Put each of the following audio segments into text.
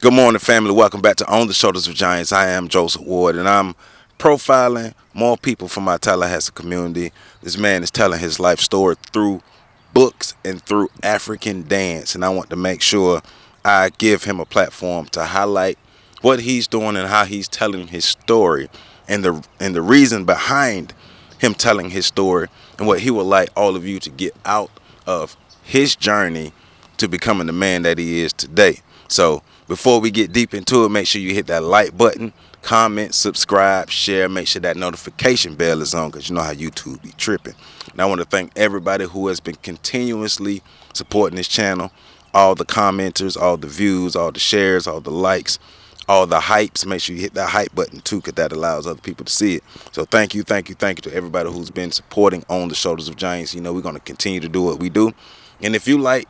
Good morning, family. Welcome back to On the Shoulders of Giants. I am Joseph Ward, and I'm profiling more people from our Tallahassee community. This man is telling his life story through books and through African dance, and I want to make sure I give him a platform to highlight what he's doing and how he's telling his story, and the reason behind him telling his story, and what he would like all of you to get out of his journey to becoming the man that he is today. So before we get deep into it, make sure you hit that like button, comment, subscribe, share. Make sure that notification bell is on, because you know how YouTube be tripping. And I want to thank everybody who has been continuously supporting this channel. All the commenters, all the views, all the shares, all the likes, all the hypes. Make sure you hit that hype button too, because that allows other people to see it. So thank you, thank you, thank you to everybody who's been supporting On the Shoulders of Giants. You know, we're going to continue to do what we do. And if you like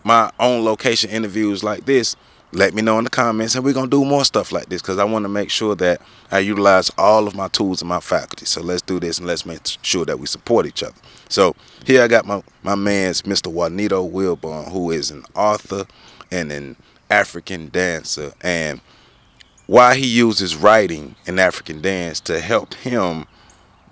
my own location interviews like this, let me know in the comments, and we're going to do more stuff like this, because I want to make sure that I utilize all of my tools and my faculty. So let's do this, and let's make sure that we support each other. So here I got my man's Mr. Juanito Wilburn, who is an author and an African dancer, and why he uses writing and African dance to help him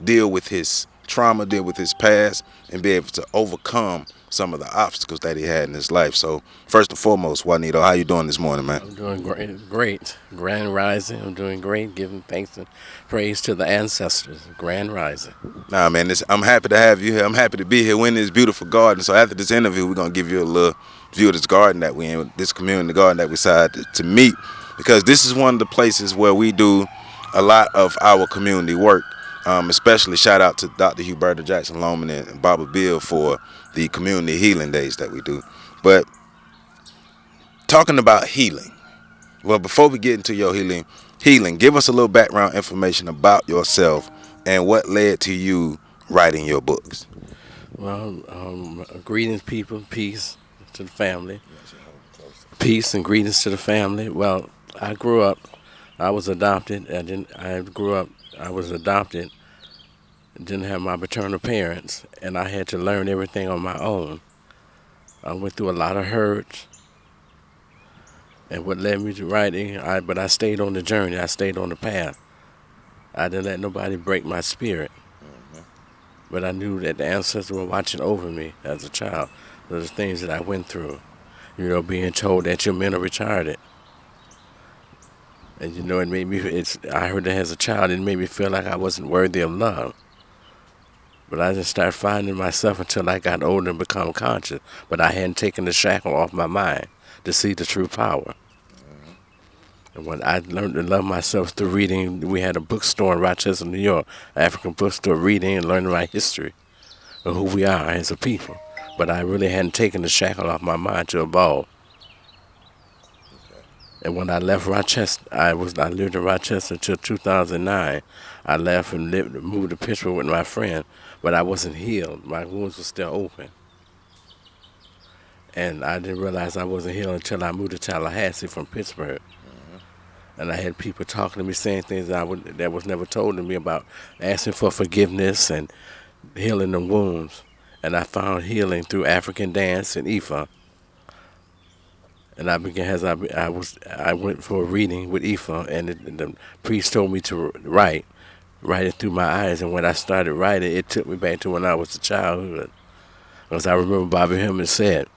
deal with his trauma, deal with his past, and be able to overcome some of the obstacles that he had in his life. So first and foremost, Juanito, how you doing this morning, man? I'm doing great, great. Grand Rising. I'm doing great. Giving thanks and praise to the ancestors. Grand Rising. Nah, man, I'm happy to have you here. I'm happy to be here. We're in this beautiful garden. So after this interview, we're gonna give you a little view of this garden that we in, this community garden that we decided to meet, because this is one of the places where we do a lot of our community work. Especially shout out to Dr. Huberta Jackson Loman and Baba Bill for the community healing days that we do. But talking about healing, well, before we get into your healing, give us a little background information about yourself and what led to you writing your books. Well, greetings, people. Peace to the family. Peace and greetings to the family. Well, I grew up. I was adopted. I grew up. I was adopted. Didn't have my paternal parents, and I had to learn everything on my own. I went through a lot of hurt, and what led me to writing. But I stayed on the journey. I stayed on the path. I didn't let nobody break my spirit. But I knew that the ancestors were watching over me as a child. The things that I went through. You know, being told that you're mentally retarded. And you know, it made me. I heard that as a child, it made me feel like I wasn't worthy of love. But I just started finding myself until I got older and become conscious. But I hadn't taken the shackle off my mind to see the true power. And when I learned to love myself through reading, we had a bookstore in Rochester, New York, African bookstore, reading and learning my history of who we are as a people. But I really hadn't taken the shackle off my mind to evolve. And when I left Rochester, I lived in Rochester until 2009. I left and moved to Pittsburgh with my friend, but I wasn't healed. My wounds were still open. And I didn't realize I wasn't healed until I moved to Tallahassee from Pittsburgh. And I had people talking to me, saying things that was never told to me about asking for forgiveness and healing the wounds. And I found healing through African dance and Ifa. And I began I went for a reading with Ifa, and the priest told me to write it through my eyes. And when I started writing, it took me back to when I was a childhood. Because I remember Bobby Hemmings said,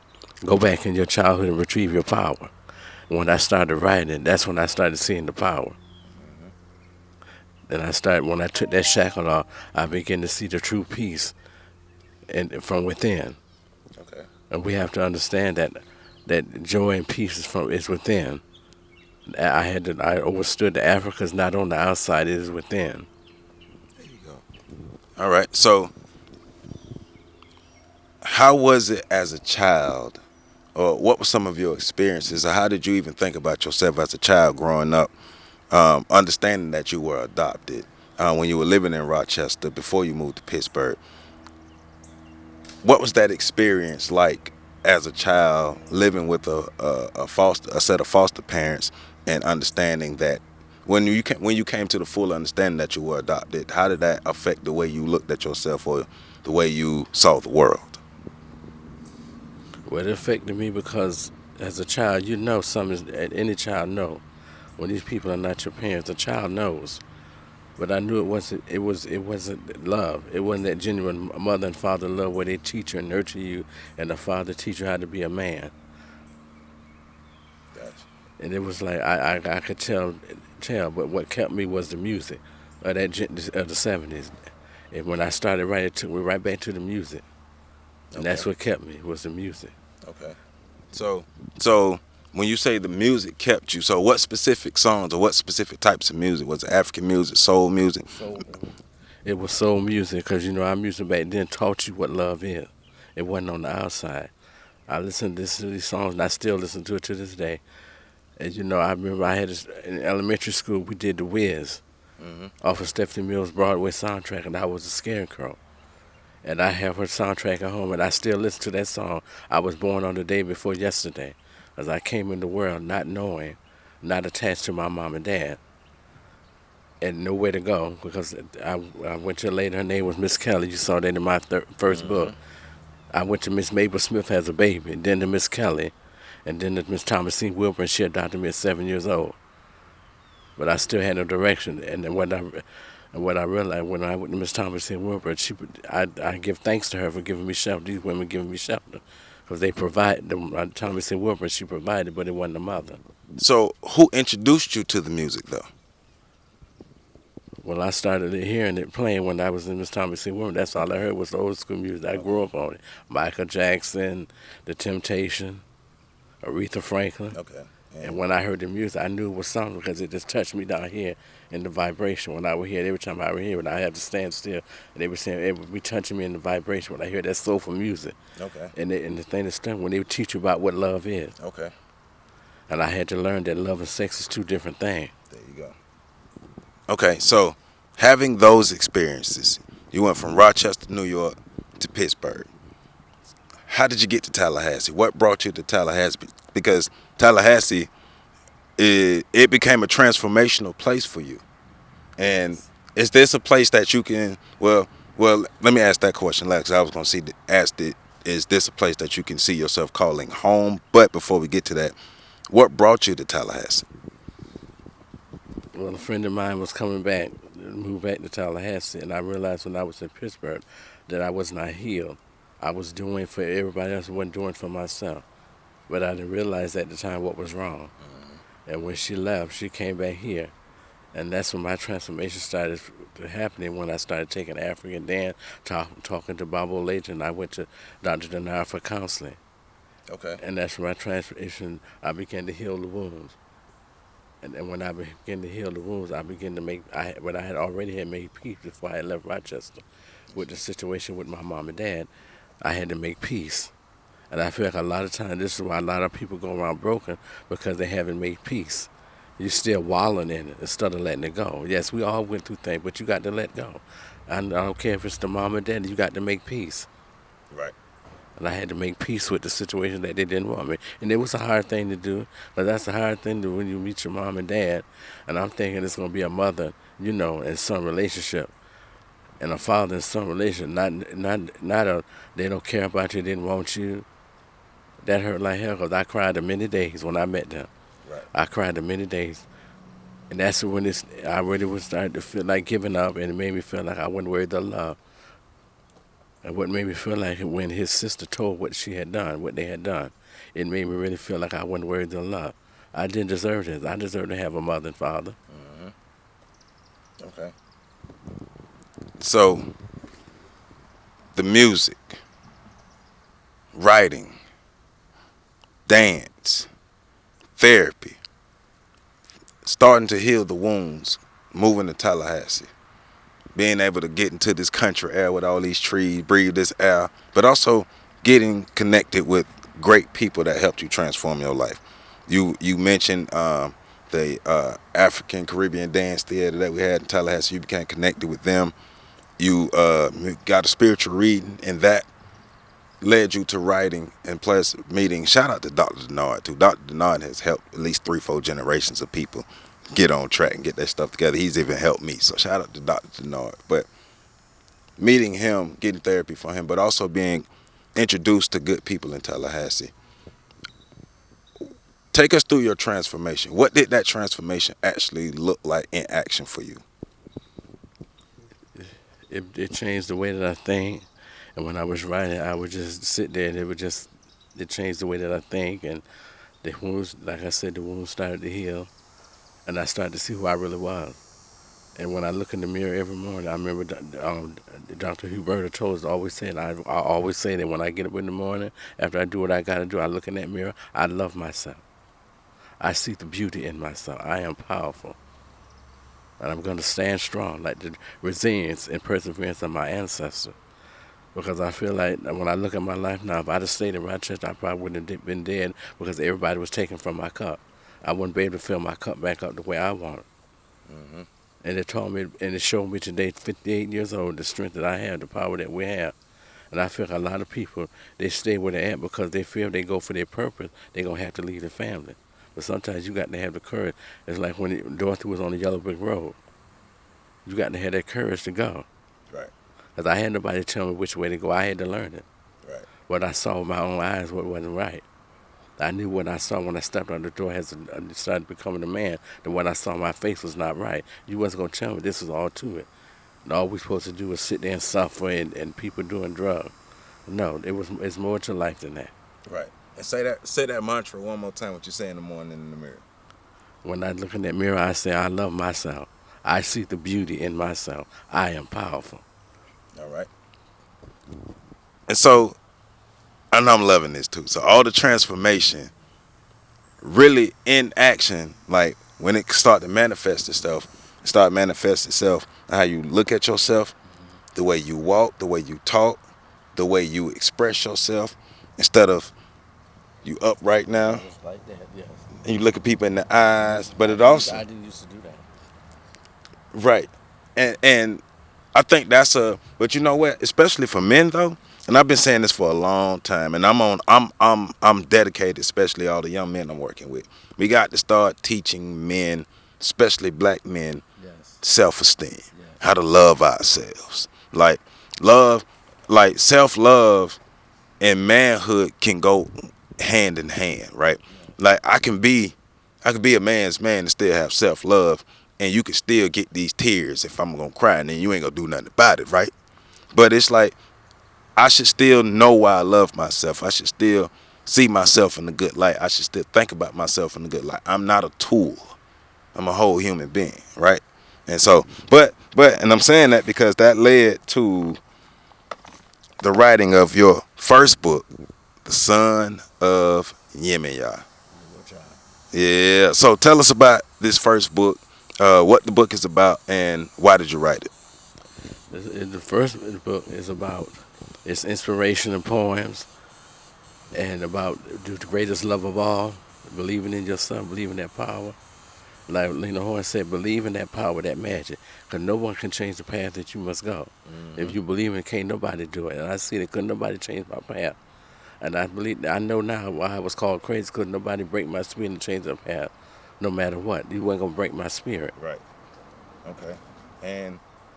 "Go back in your childhood and retrieve your power." And when I started writing, that's when I started seeing the power. Then when I took that shackle off, I began to see the true peace, and from within. Okay. And we have to understand that joy and peace is within. I understood that Africa is not on the outside; it is within. There you go. All right. So how was it as a child, or what were some of your experiences, or how did you even think about yourself as a child growing up, understanding that you were adopted when you were living in Rochester before you moved to Pittsburgh? What was that experience like as a child, living with a set of foster parents, and understanding that when you came to the full understanding that you were adopted? How did that affect the way you looked at yourself or the way you saw the world? Well, it affected me because as a child, you know something. Any child know when these people are not your parents. A child knows. But I knew it wasn't. It wasn't love. It wasn't that genuine mother and father love where they teach you and nurture you, and the father teach you how to be a man. Gotcha. And it was like I could tell. But what kept me was the music of of the '70s. And when I started writing, it took me right back to the music, and Okay. that's what kept me was the music. Okay. So when you say the music kept you, so what specific songs or what specific types of music? Was it African music, soul music? So it was soul music because our music back then taught you what love is. It wasn't on the outside. I listened to these songs and I still listen to it to this day. And I remember I had this, in elementary school we did the Wiz Hmm. off of Stephanie Mills' Broadway soundtrack, and I was a scarecrow. And I have her soundtrack at home, and I still listen to that song. I was born on the day before yesterday, as I came in the world not knowing, not attached to my mom and dad, and nowhere to go because I went to a lady. Her name was Miss Kelly. You saw that in my first book. I went to Miss Mabel Smith as a baby, and then to Miss Kelly, and then to Miss Thomasine Wilburn. She adopted me at 7 years old, but I still had no direction. And then what I realized when I went to Miss Thomasine Wilburn, I give thanks to her for giving me shelter. These women giving me shelter because they provide. Thomasine Wilburn, she provided, but it wasn't the mother. So who introduced you to the music though? Well, I started hearing it playing when I was in Miss Thomasine Wilburn. That's all I heard was the old school music. I grew up on it. Michael Jackson, The Temptation, Aretha Franklin. Okay. And when I heard the music, I knew it was something because it just touched me down here in the vibration. When I would hear it, every time I would hear it, I had to stand still. And they were saying it would be touching me in the vibration when I hear that soulful music. Okay. And the thing that's done, when they would teach you about what love is. Okay. And I had to learn that love and sex is two different things. There you go. Okay, so having those experiences, you went from Rochester, New York to Pittsburgh. How did you get to Tallahassee? What brought you to Tallahassee? Because Tallahassee, it became a transformational place for you. And is this a place that you can, well, let me ask that question last, 'cause I was going to ask it, is this a place that you can see yourself calling home? But before we get to that, what brought you to Tallahassee? Well, a friend of mine was coming back, moved back to Tallahassee, and I realized when I was in Pittsburgh that I was not healed. I was doing for everybody else, I wasn't doing for myself. But I didn't realize at the time what was wrong. And when she left, she came back here. And that's when my transformation started happening, when I started taking African dance, talking to Bob Olajan, and I went to Dr. Denard for counseling. Okay. And that's when my transformation, I began to heal the wounds. And then when I began to heal the wounds, I began to what I had already had made peace before I had left Rochester with the situation with my mom and dad. I had to make peace. And I feel like a lot of times this is why a lot of people go around broken, because they haven't made peace. You're still wallowing in it instead of letting it go. Yes, we all went through things, but you got to let go. And I don't care if it's the mom or dad, you got to make peace. Right. And I had to make peace with the situation that they didn't want me. And it was a hard thing to do, but that's a hard thing to do when you meet your mom and dad. And I'm thinking it's going to be a mother, and son relationship. And a father and son relationship, not a they don't care about you, they didn't want you. That hurt like hell because I cried many days when I met them. Right. I cried many days. And that's when I really was starting to feel like giving up, and it made me feel like I wasn't worthy of love. And what made me feel like it when his sister told what she had done, what they had done, it made me really feel like I wasn't worthy of love. I didn't deserve this. I deserved to have a mother and father. Okay. So, the music, writing, dance, therapy, starting to heal the wounds, moving to Tallahassee, being able to get into this country air with all these trees, breathe this air, but also getting connected with great people that helped you transform your life. You mentioned the African Caribbean Dance Theater that we had in Tallahassee. You became connected with them. You got a spiritual reading, and that led you to writing and plus meeting. Shout out to Dr. Denard too. Dr. Denard has helped at least 3-4 generations of people get on track and get their stuff together. He's even helped me. So shout out to Dr. Denard. But meeting him, getting therapy from him, but also being introduced to good people in Tallahassee. Take us through your transformation. What did that transformation actually look like in action for you? It changed the way that I think. And when I was writing, I would just sit there and it changed the way that I think. And the wounds, like I said, the wounds started to heal. And I started to see who I really was. And when I look in the mirror every morning, I remember Dr. Huberta told us, always said, I always say that when I get up in the morning, after I do what I got to do, I look in that mirror, I love myself. I see the beauty in myself. I am powerful. And I'm going to stand strong like the resilience and perseverance of my ancestors. Because I feel like when I look at my life now, if I'd have stayed in Rochester, I probably wouldn't have been dead because everybody was taking from my cup. I wouldn't be able to fill my cup back up the way I want it. Hmm. And it taught me, and it showed me today, 58 years old, the strength that I have, the power that we have. And I feel like a lot of people, they stay where they're at because they feel they go for their purpose, they're going to have to leave their family. But sometimes you got to have the courage. It's like when Dorothy was on the yellow brick road. You got to have that courage to go. Right. Because I had nobody tell me which way to go. I had to learn it. Right. What I saw with my own eyes, what wasn't right. I knew what I saw when I stepped out the door as I started becoming a man, that what I saw in my face was not right. You wasn't going to tell me this was all to it. And all we supposed to do is sit there and suffer and people doing drugs. No, it's more to life than that. Right. And say that mantra one more time. What you say in the morning in the mirror. When I look in that mirror, I say, I love myself. I see the beauty in myself. I am powerful. All right. And so, and I'm loving this too. So all the transformation, really in action, like when it start to manifest itself, how you look at yourself, the way you walk, the way you talk, the way you express yourself, instead of you up right now Just like that, yes. and you look at people in the eyes, but it also I didn't used to do that. right. And I think that's but you know what, especially for men though, and I've been saying this for a long time, and I'm dedicated, especially all the young men I'm working with. We got to start teaching men, especially black men, Yes. self-esteem, Yes. how to love ourselves. Like love, like self-love and manhood can go hand in hand, right? Like I could be a man's man and still have self-love, and you can still get these tears if I'm gonna cry, and then you ain't gonna do nothing about it, right? But it's like I should still know why I love myself. I should still see myself in a good light. I should still think about myself in a good light. I'm not a tool. I'm a whole human being, right? And so, and I'm saying that because that led to the writing of your first book, The Son of Yemoja. Yeah. So tell us about this first book, what the book is about, and why did you write it? The first book is about it's inspiration and poems, and about the greatest love of all, believing in yourself, believing that power. Like Lena Horne said, believe in that power, that magic, because no one can change the path that you must go. If you believe in it, can't nobody do it. And I see that couldn't nobody change my path. And I know now why I was called crazy, because nobody break my spirit and change the path, no matter what. You weren't gonna break my spirit. Right. Okay.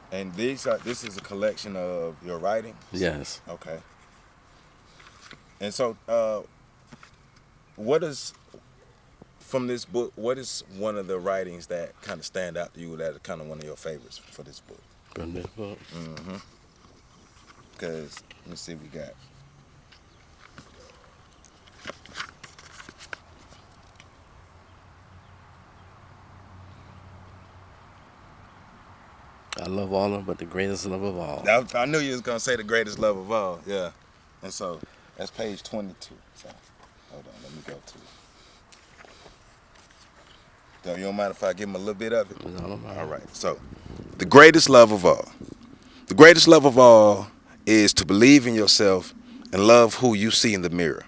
And this is a collection of your writings. Yes. Okay. And so, what is from this book? What is one of the writings that kind of stand out to you that are kind of one of your favorites for this book? From this book. Mm-hmm. Because let me see, we got. I love all of them, but the greatest love of all. I knew you was gonna say the greatest love of all. Yeah. And so that's page 22. So hold on, let me go to it. So you don't mind if I give him a little bit of it? No. All right. So the greatest love of all. The greatest love of all is to believe in yourself and love who you see in the mirror.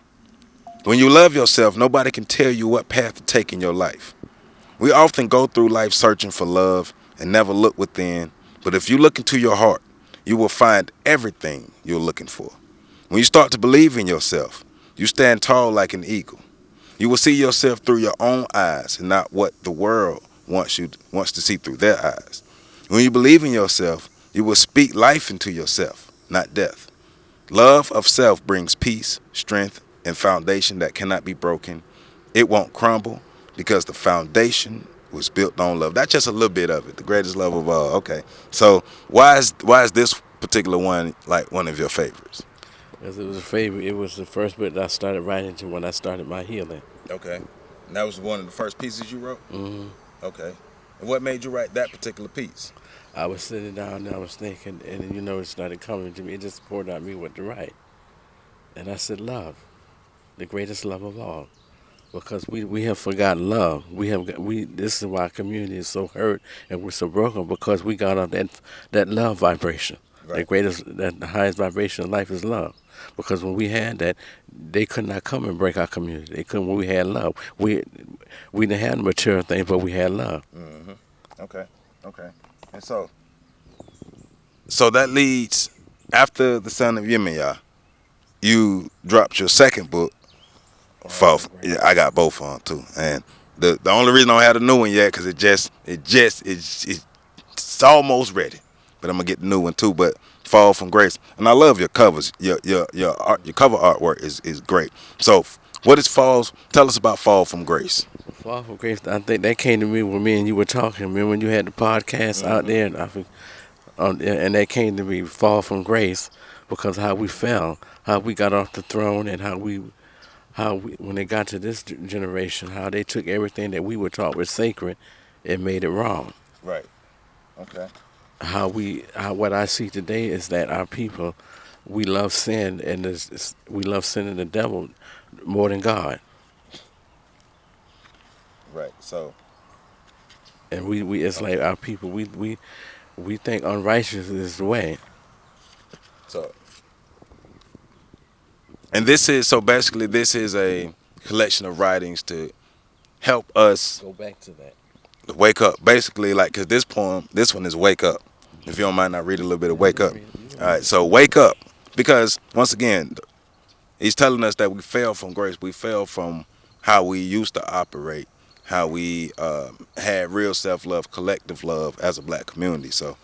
When you love yourself, nobody can tell you what path to take in your life. We often go through life searching for love and never look within. But if you look into your heart, you will find everything you're looking for. When you start to believe in yourself, you stand tall like an eagle. You will see yourself through your own eyes and not what the world wants to see through their eyes. When you believe in yourself, you will speak life into yourself, not death. Love of self brings peace, strength, and foundation that cannot be broken. it won't crumble because the foundation was built on love. That's just a little bit of it. The greatest love of all. Okay. So why is this particular one like one of your favorites? Because it was a favorite. It was the first book that I started writing to when I started my healing. Okay. And that was one of the first pieces you wrote? hmm Okay. And what made you write that particular piece? I was sitting down and I was thinking, and then, it started coming to me. It just poured out me what to write. And I said, love, the greatest love of all. Because we have forgotten love. This is why our community is so hurt and we're so broken because we got on that love vibration. Right. The highest vibration of life is love. Because when we had that, they could not come and break our community. They couldn't when we had love. We didn't have material things, but we had love. Mm-hmm. Okay. Okay. And so that leads after the Son of Yemoja, you dropped your second book. Yeah, I got both on too, and the only reason I don't have the new one yet because it's almost ready, but I'm gonna get the new one too. But Fall from Grace, and I love your covers. Your cover artwork is great. So what is Falls? Tell us about Fall from Grace. Fall from Grace, I think that came to me when me and you were talking. Remember when you had the podcast out there, and that came to me, Fall from Grace, because how we fell, how we got off the throne, and when they got to this generation, how they took everything that we were taught was sacred and made it wrong. Right. Okay. What I see today is that our people, we love sin, and we love sin and the devil more than God. Right. So. And we it's like our people, we think unrighteousness is the way. So. And this is a collection of writings to help us Go back to that. wake up. Basically, like, because this one is Wake Up. If you don't mind, I read a little bit of Wake Up. All right, so wake up. Because, once again, he's telling us that we fell from grace. We fell from how we used to operate, how we had real self-love, collective love as a black community. So,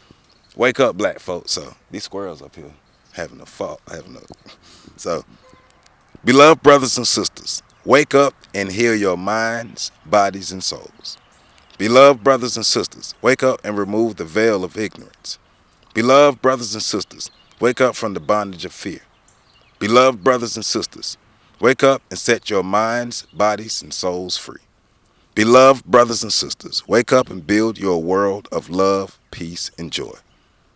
wake up, black folks. So, these squirrels up here having a fault. So, beloved brothers and sisters, wake up and heal your minds, bodies, and souls. Beloved brothers and sisters, wake up and remove the veil of ignorance. Beloved brothers and sisters, wake up from the bondage of fear. Beloved brothers and sisters, wake up and set your minds, bodies, and souls free. Beloved brothers and sisters, wake up and build your world of love, peace, and joy.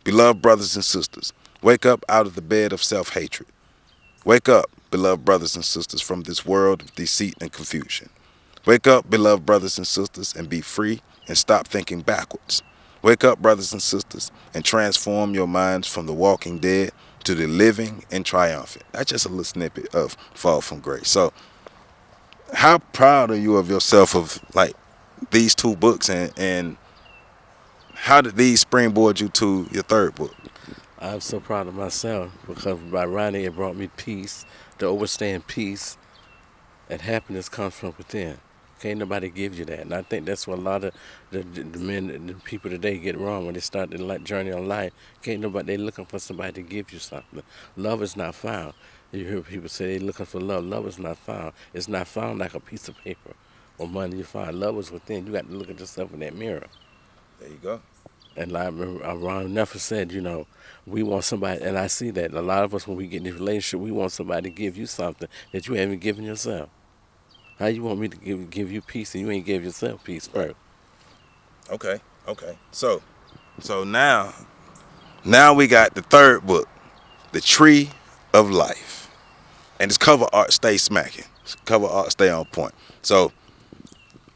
Beloved brothers and sisters, wake up out of the bed of self-hatred. Wake up, beloved brothers and sisters, from this world of deceit and confusion. Wake up, beloved brothers and sisters, and be free and stop thinking backwards. Wake up, brothers and sisters, and transform your minds from the walking dead to the living and triumphant. That's just a little snippet of Fall from Grace. So, how proud are you of yourself of like these two books, and how did these springboard you to your third book? I'm so proud of myself because by writing it brought me peace, to understand peace and happiness comes from within. Can't nobody give you that. And I think that's what a lot of the men, the people today get wrong when they start their journey on life. Can't nobody, they looking for somebody to give you something. Love is not found. You hear people say they looking for love. Love is not found. It's not found like a piece of paper or money you find. Love is within. You got to look at yourself in that mirror. There you go. And like Ron Nefer said, we want somebody, and I see that a lot of us, when we get in this relationship, we want somebody to give you something that you haven't given yourself. How you want me to give you peace and you ain't give yourself peace first? Okay. So now we got the third book, The Tree of Life, and its cover art stay smacking. Cover art stay on point. So,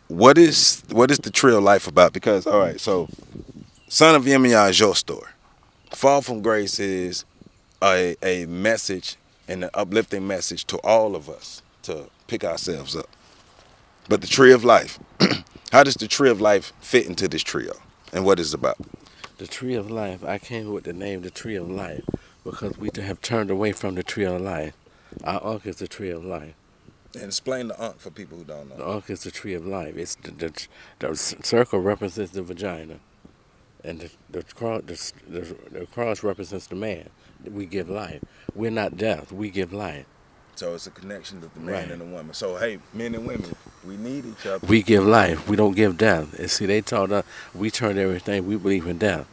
what is the Tree of Life about? Because all right, so Son of Yemoja is your story. Fall from Grace is a message and an uplifting message to all of us to pick ourselves up. But the Tree of Life, how does the Tree of Life fit into this trio, and what is it about? The Tree of Life, I came with the name the Tree of Life because we have turned away from the Tree of Life. Our Uncle is the Tree of Life. And explain the Ankh for people who don't know. The Uncle is the Tree of Life. It's the circle represents the vagina, and the cross represents the man. We give life. We're not death. We give life. So it's a connection of the man Right. and the woman. So hey, men and women, We need each other. We give life. We don't give death. And see, they taught us we turned everything. We believe in death.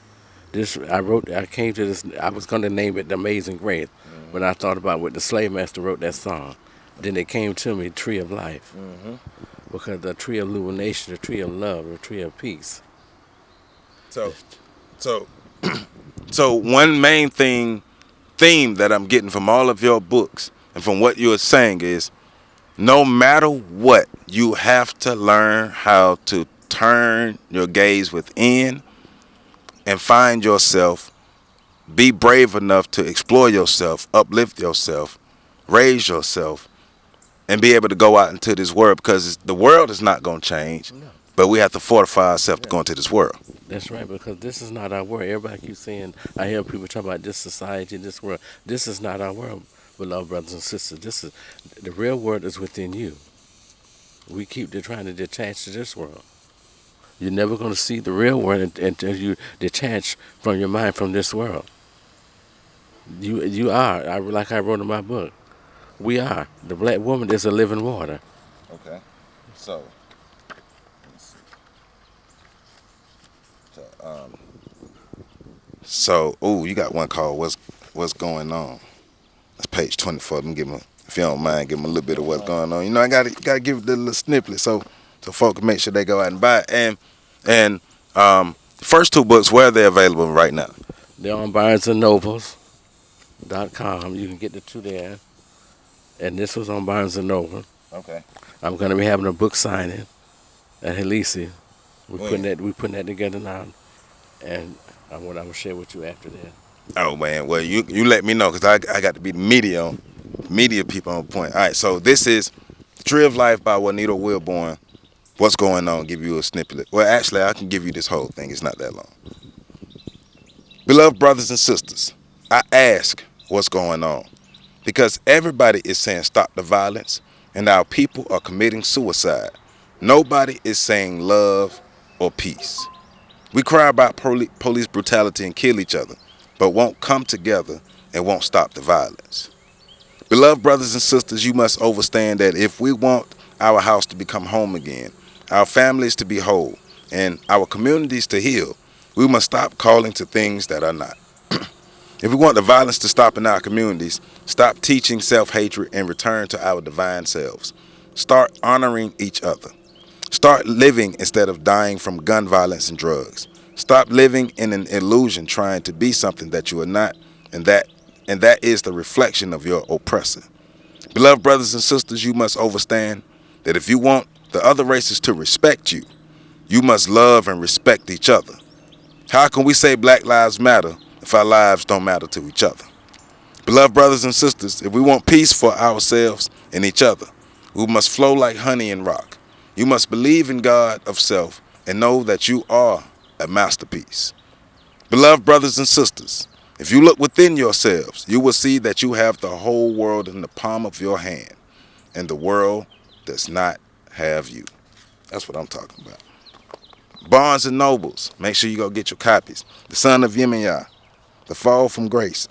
This I wrote. I came to this. I was going to name it "The Amazing Grace," but I thought about what the slave master wrote that song. Then it came to me, "Tree of Life," because the tree of illumination, the tree of love, the tree of peace. So, so, so one main theme that I'm getting from all of your books and from what you're saying is, no matter what, you have to learn how to turn your gaze within and find yourself. Be brave enough to explore yourself, uplift yourself, raise yourself, and be able to go out into this world, because the world is not going to change, No. but we have to fortify ourselves to go into this world. That's right, because this is not our world. Everybody keeps saying, I hear people talk about this society, this world. This is not our world, beloved brothers and sisters. This is the real world is within you. We keep trying to detach to this world. You're never going to see the real world until you detach from your mind from this world. You are, like I wrote in my book, we are. The black woman is a living water. Okay. So, ooh, you got one called What's Going On? That's page 24. Let me give him, if you don't mind, give him a little bit of what's going on. You know, I gotta give it a little snippet so folks can make sure they go out and buy it. And the first two books, where are they available right now? They're on BarnesandNobles.com. You can get the two there. And this was on Barnes and Noble. Okay. I'm going to be having a book signing at Halisi. When? We putting that together now, and I will share with you after that. Oh man, well you let me know, because I got to be the media people on point. All right, so this is Tree of Life by Juanito Wilburn. What's going on? Give you a snippet. Well, actually, I can give you this whole thing. It's not that long. Beloved brothers and sisters, I ask what's going on, because everybody is saying stop the violence, and our people are committing suicide. Nobody is saying love or peace. We cry about police brutality and kill each other, but won't come together and won't stop the violence. Beloved brothers and sisters, you must understand that if we want our house to become home again, our families to be whole, and our communities to heal, we must stop calling to things that are not. If we want the violence to stop in our communities, stop teaching self-hatred and return to our divine selves. Start honoring each other. Start living instead of dying from gun violence and drugs. Stop living in an illusion trying to be something that you are not, and that is the reflection of your oppressor. Beloved brothers and sisters, you must understand that if you want the other races to respect you, you must love and respect each other. How can we say Black Lives Matter if our lives don't matter to each other? Beloved brothers and sisters, if we want peace for ourselves and each other, we must flow like honey and rock. You must believe in God of self and know that you are a masterpiece. Beloved brothers and sisters, if you look within yourselves, you will see that you have the whole world in the palm of your hand, and the world does not have you. That's what I'm talking about. Barnes and Nobles, make sure you go get your copies. The Son of Yemoja, The Fall from Grace,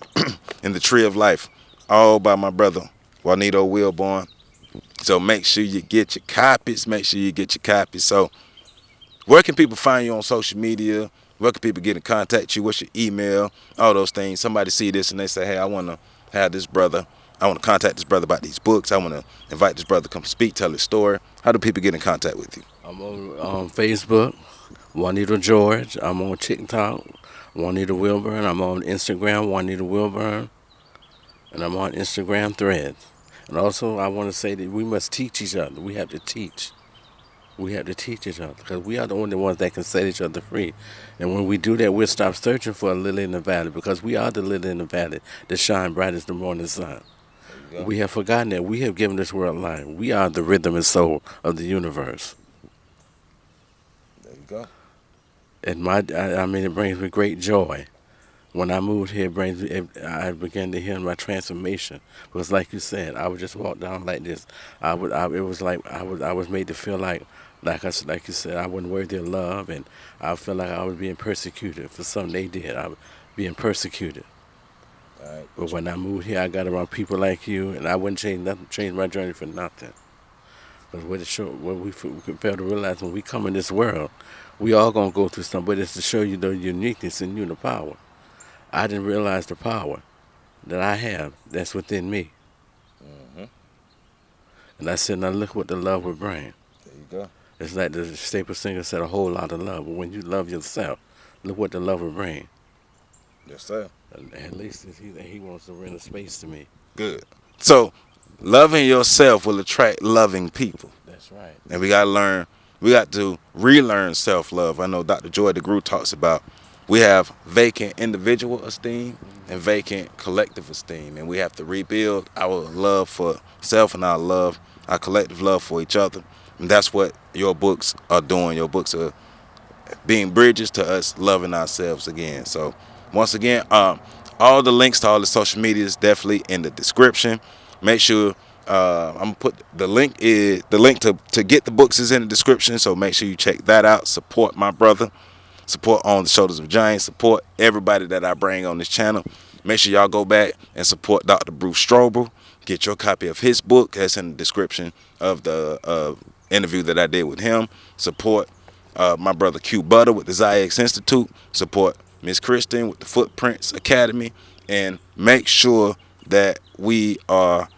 and The Tree of Life, all by my brother Juanito Wilburn. So make sure you get your copies. So where can people find you on social media? Where can people get in contact with you? What's your email? All those things. Somebody see this and they say, hey, I want to have this brother. I want to contact this brother about these books. I want to invite this brother to come speak, tell his story. How do people get in contact with you? I'm on Facebook, Juanito George. I'm on TikTok, Juanito Wilburn. I'm on Instagram, Juanito Wilburn. And I'm on Instagram Threads. And also, I want to say that we must teach each other. We have to teach. We have to teach each other, because we are the only ones that can set each other free. And when we do that, we'll stop searching for a lily in the valley, because we are the lily in the valley that shine bright as the morning sun. We have forgotten that we have given this world life. We are the rhythm and soul of the universe. There you go. And it brings me great joy. When I moved here, I began to hear my transformation. Because, like you said, I would just walk down like this. It was like I was made to feel like you said, I wasn't worthy of love, and I felt like I was being persecuted for something they did. I was being persecuted. All right. But when I moved here, I got around people like you, and I wouldn't change my journey for nothing. But what we fail to realize when we come in this world, we all gonna go through something. But it's to show you the uniqueness in you and the power. I didn't realize the power that I have that's within me. Mm-hmm. And I said, now look what the love will bring. There you go. It's like the staple singer said, a whole lot of love. But when you love yourself, look what the love will bring. Yes, sir. At least he wants to rent a space to me. Good. So, loving yourself will attract loving people. That's right. And we got to relearn self-love. I know Dr. Joy DeGroot talks about we have vacant individual esteem and vacant collective esteem. And we have to rebuild our love for self and our collective love for each other. And that's what your books are doing. Your books are being bridges to us loving ourselves again. So once again, all the links to all the social media is definitely in the description. Make sure I'm gonna put the link to get the books is in the description. So make sure you check that out. Support my brother. Support On the Shoulders of Giants. Support everybody that I bring on this channel. Make sure y'all go back and support Dr. Bruce Strobel. Get your copy of his book. That's in the description of the interview that I did with him. Support my brother Q Butter with the Zyx Institute. Support Miss Kristen with the Footprints Academy. And make sure that we are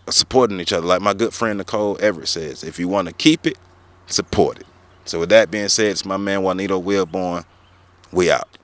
supporting each other. Like my good friend Nicole Everett says, if you want to keep it, support it. So with that being said, it's my man Juanito Wilburn. We out.